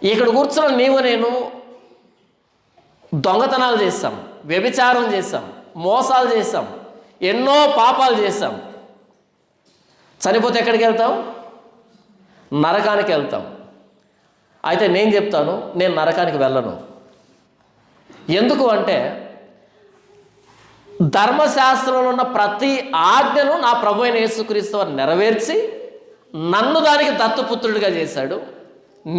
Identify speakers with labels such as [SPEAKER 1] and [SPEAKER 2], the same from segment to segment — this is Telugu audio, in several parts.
[SPEAKER 1] ఇక్కడ కూర్చున్న నీవు నేను దొంగతనాలు చేస్తాం, వ్యభిచారం చేస్తాం, మోసాలు చేస్తాం, ఎన్నో పాపాలు చేస్తాం. చనిపోతే ఎక్కడికి వెళ్తాం? నరకానికి వెళ్తాం. అయితే నేను చెప్తాను, నేను నరకానికి వెళ్ళను. ఎందుకు అంటే ధర్మశాస్త్రంలో ఉన్న ప్రతి ఆజ్ఞను నా ప్రభు అయిన యేసుక్రీస్తు వారు నెరవేర్చి నన్ను దానికి దత్తపుత్రుడిగా చేశాడు.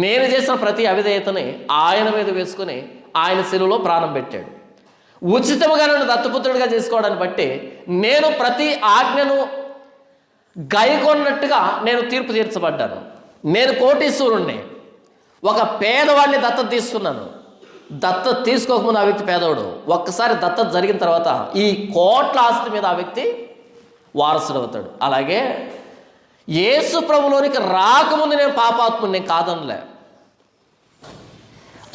[SPEAKER 1] నేను చేసిన ప్రతి అవిధేయతని ఆయన మీద వేసుకుని ఆయన శిలువలో ప్రాణం పెట్టాడు. ఉచితముగా నన్ను దత్తపుత్రుడిగా చేసుకోవడాన్ని బట్టి నేను ప్రతి ఆజ్ఞను గైకొన్నట్టుగా నేను తీర్పు తీర్చబడ్డాను. నేను కోటీశ్వరుణ్ణి, ఒక పేదవాడిని దత్తత తీసుకున్నాను. దత్తత తీసుకోకముందు ఆ వ్యక్తి పేదవాడు, ఒక్కసారి దత్తత జరిగిన తర్వాత ఈ కోట్ల ఆస్తి మీద ఆ వ్యక్తి వారసుడు అవుతాడు. అలాగే యేసు ప్రభులోనికి రాకముందు నేను పాపాత్ముని, నేను కాదనలే.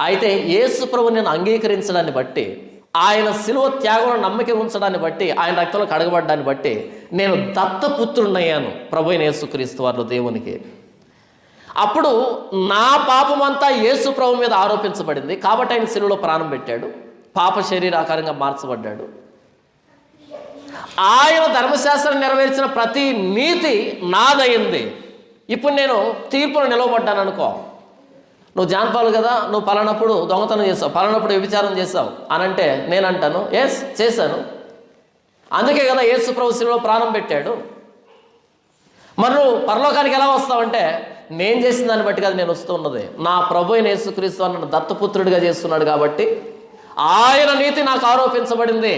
[SPEAKER 1] అయితే యేసు ప్రభుని నేను అంగీకరించడాన్ని బట్టి, ఆయన శిలువ త్యాగంలో నమ్మకం ఉంచడాన్ని బట్టి, ఆయన రక్తంలో కడగబడ్డాన్ని బట్టి నేను దత్తపుత్రుడయ్యాను ప్రభు అయిన యేసుక్రీస్తు వారిలో దేవునికి. అప్పుడు నా పాపమంతా యేసు ప్రభు మీద ఆరోపించబడింది కాబట్టి ఆయన శిలువలో ప్రాణం పెట్టాడు, పాప శరీరాకారంగా మార్చబడ్డాడు. ఆయన ధర్మశాస్త్రం నెరవేర్చిన ప్రతి నీతి నాదయింది. ఇప్పుడు నేను తీర్పును నిలవబడ్డాను అనుకో. నువ్వు జాన్పాలు కదా, నువ్వు పలానప్పుడు దొంగతనం చేస్తావు, పలానప్పుడు వ్యభిచారం చేస్తావు అని అంటే నేనంటాను ఎస్ చేశాను, అందుకే కదా యేసు ప్రభు శిలువలో ప్రాణం పెట్టాడు. మరి నువ్వు పరలోకానికి ఎలా వస్తావంటే నేను చేసిన దాన్ని బట్టి కదా నేను వస్తూ ఉన్నది. నా ప్రభు అయిన యేసుక్రీస్తు నన్ను దత్తపుత్రుడిగా చేస్తున్నాడు కాబట్టి ఆయన నీతి నాకు ఆరోపించబడింది.